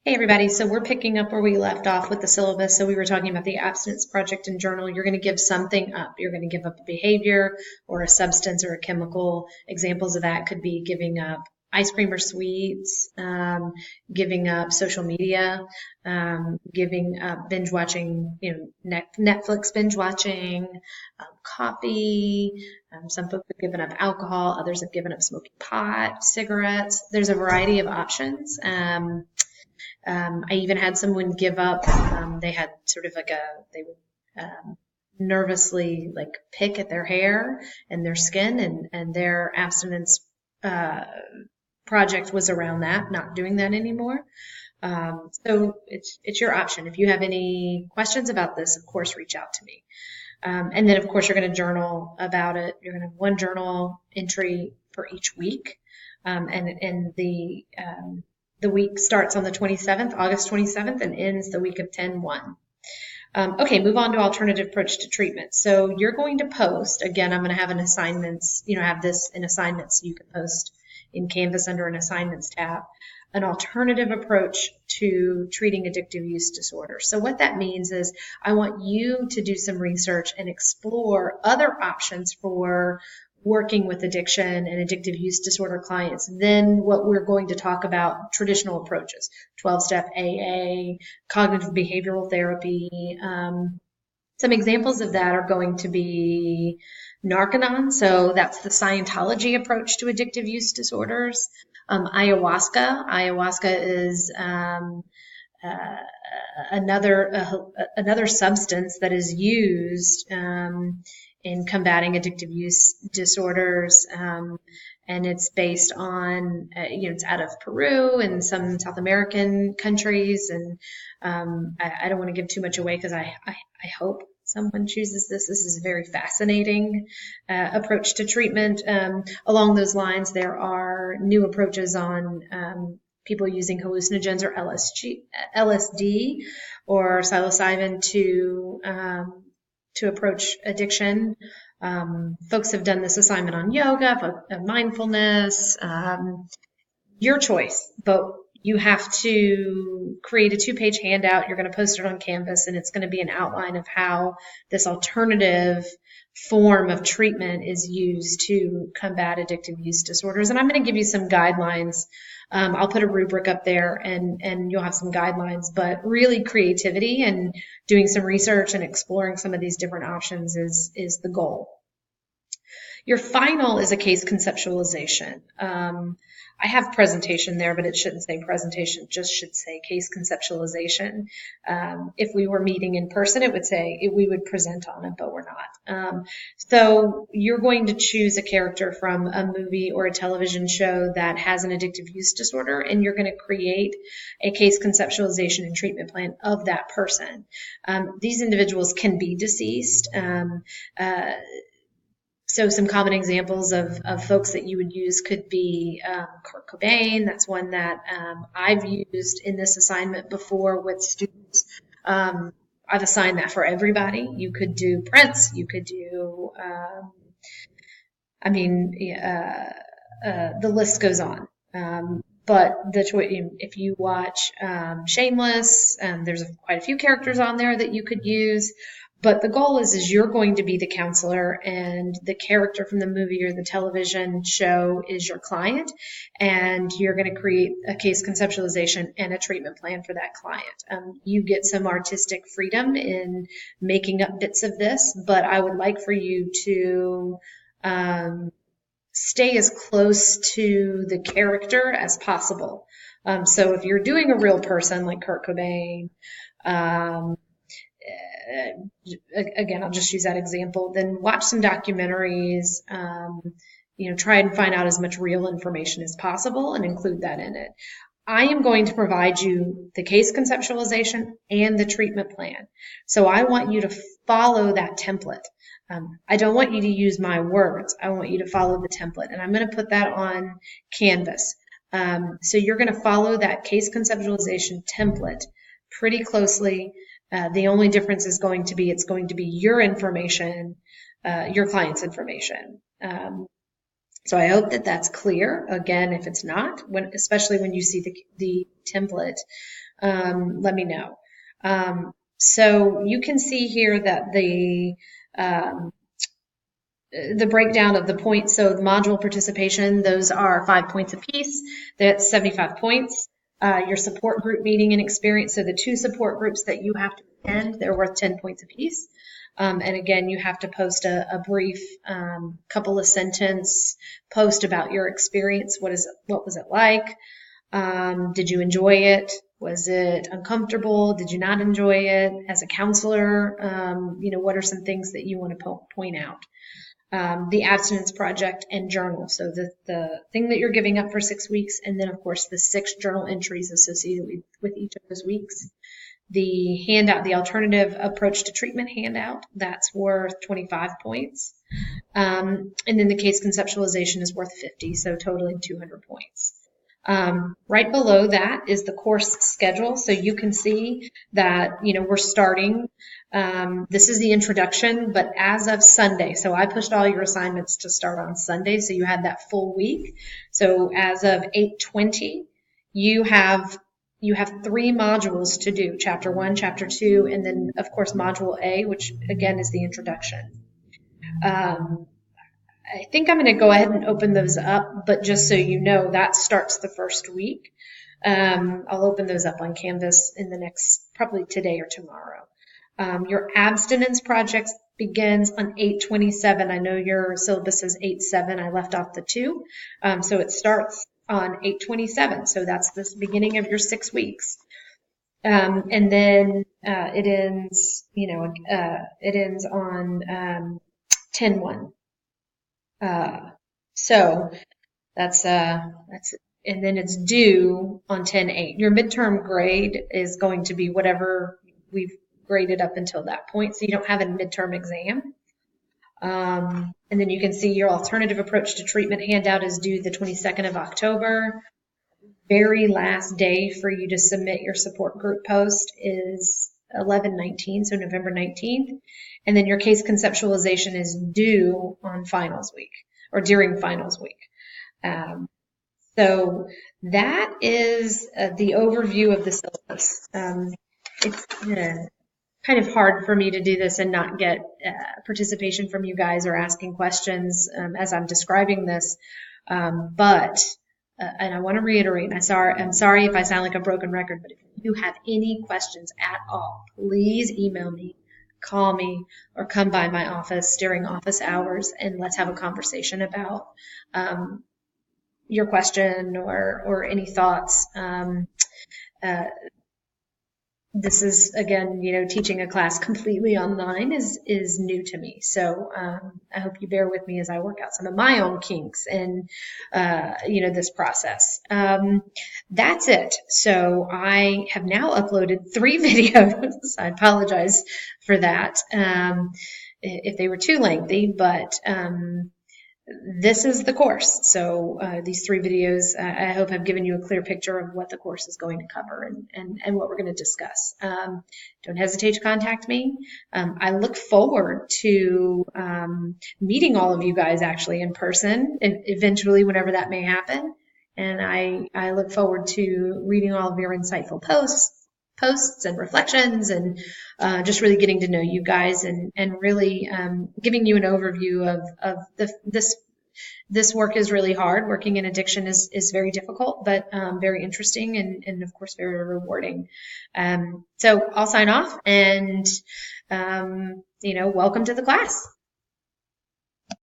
Hey everybody, so we're picking up where we left off with the syllabus. So we were talking about the abstinence project and journal. You're going to give something up. You're going to give up a behavior or a substance or a chemical. Examples of that could be giving up ice cream or sweets, giving up social media, giving up binge watching, Netflix binge watching, coffee. Some folks have given up alcohol. Others have given up smoking pot, cigarettes. There's a variety of options. I even had someone give up, they had sort of like they would nervously like pick at their hair and their skin, and their abstinence project was around that, not doing that anymore. So it's your option. If you have any questions about this, of course, reach out to me. And then, of course, you're going to journal about it. You're going to have one journal entry for each week, and the week starts on the 27th, August 27th, and ends the week of 10/1. Okay, move on to alternative approach to treatment. So you're going to post, again, I'm going to have an assignments, have this in assignments. So you can post in Canvas under an assignments tab, an alternative approach to treating addictive use disorder. So what that means is I want you to do some research and explore other options for working with addiction and addictive use disorder clients than what we're going to talk about, traditional approaches, 12-step AA, cognitive behavioral therapy. Some examples of that are going to be Narcanon, so that's the Scientology approach to addictive use disorders. Ayahuasca is another substance that is used in combating addictive use disorders, and it's based on, it's out of Peru and some South American countries, and I don't want to give too much away because I hope someone chooses this. This is a very fascinating approach to treatment. Along those lines, there are new approaches on people using hallucinogens or LSD or psilocybin to approach addiction. Folks have done this assignment on yoga, mindfulness, your choice, but you have to create a 2-page handout. You're going to post it on Canvas, and it's going to be an outline of how this alternative form of treatment is used to combat addictive use disorders. And I'm going to give you some guidelines. I'll put a rubric up there, and you'll have some guidelines, but really creativity and doing some research and exploring some of these different options is the goal. Your final is a case conceptualization. I have presentation there, but it shouldn't say presentation, just should say case conceptualization. If we were meeting in person, it would say we would present on it, but we're not. So you're going to choose a character from a movie or a television show that has an addictive use disorder, and you're going to create a case conceptualization and treatment plan of that person. These individuals can be deceased. So some common examples of folks that you would use could be Kurt Cobain. That's one that I've used in this assignment before with students. I've assigned that for everybody. You could do Prince. You could do, the list goes on. But the choice, if you watch Shameless, there's quite a few characters on there that you could use. But the goal is you're going to be the counselor, and the character from the movie or the television show is your client, and you're going to create a case conceptualization and a treatment plan for that client. You get some artistic freedom in making up bits of this, but I would like for you to stay as close to the character as possible. So if you're doing a real person like Kurt Cobain, again, I'll just use that example, then watch some documentaries, try and find out as much real information as possible and include that in it. I am going to provide you the case conceptualization and the treatment plan. So I want you to follow that template. I don't want you to use my words. I want you to follow the template, and I'm going to put that on Canvas. So you're going to follow that case conceptualization template pretty closely. The only difference is going to be, it's going to be your information, your client's information. So I hope that that's clear. Again, if it's not, especially when you see the template, let me know. So you can see here that um, the breakdown of the points. So the module participation, those are 5 points apiece. That's 75 points. Your support group meeting and experience. So the 2 support groups that you have to attend, they're worth 10 points apiece. And again, you have to post a brief couple of sentence post about your experience. What was it like? Did you enjoy it? Was it uncomfortable? Did you not enjoy it? As a counselor, what are some things that you want to point out? The abstinence project and journal. So the thing that you're giving up for 6 weeks, and then of course the 6 journal entries associated with each of those weeks. The handout, the alternative approach to treatment handout, that's worth 25 points. And then the case conceptualization is worth 50, so totaling 200 points. Right below that is the course schedule. So you can see that, we're starting. This is the introduction, but as of Sunday, so I pushed all your assignments to start on Sunday, so you had that full week. So as of 8/20, you have 3 modules to do, chapter 1, chapter 2, and then of course module A, which again is the introduction. I think I'm going to go ahead and open those up, but just so you know, that starts the first week. I'll open those up on Canvas in the next, probably today or tomorrow. Your abstinence project begins on 8/27. I know your syllabus says 8/7. I left off the 2. So it starts on 8/27. So that's the beginning of your 6 weeks. And then it ends, it ends on 10/1. So that's, and then it's due on 10/8. Your midterm grade is going to be whatever we've graded up until that point. So you don't have a midterm exam. And then you can see your alternative approach to treatment handout is due the 22nd of October. Very last day for you to submit your support group post is 11/19, so November 19th. And then your case conceptualization is due on finals week or during finals week. So that is the overview of the syllabus. It's kind of hard for me to do this and not get participation from you guys or asking questions as I'm describing this. But and I want to reiterate, I'm sorry if I sound like a broken record, but if you have any questions at all, please email me, call me, or come by my office during office hours and let's have a conversation about your question or any thoughts. This is, again, teaching a class completely online is new to me. So I hope you bear with me as I work out some of my own kinks in, this process. That's it. So I have now uploaded 3 videos. I apologize for that if they were too lengthy, but this is the course. So these 3 videos, I hope, have given you a clear picture of what the course is going to cover and what we're going to discuss. Don't hesitate to contact me. I look forward to meeting all of you guys actually in person, eventually, whenever that may happen. And I look forward to reading all of your insightful posts and reflections and just really getting to know you guys and really giving you an overview of this work is really hard. Working in addiction is very difficult, but very interesting and of course very rewarding. So I'll sign off and welcome to the class.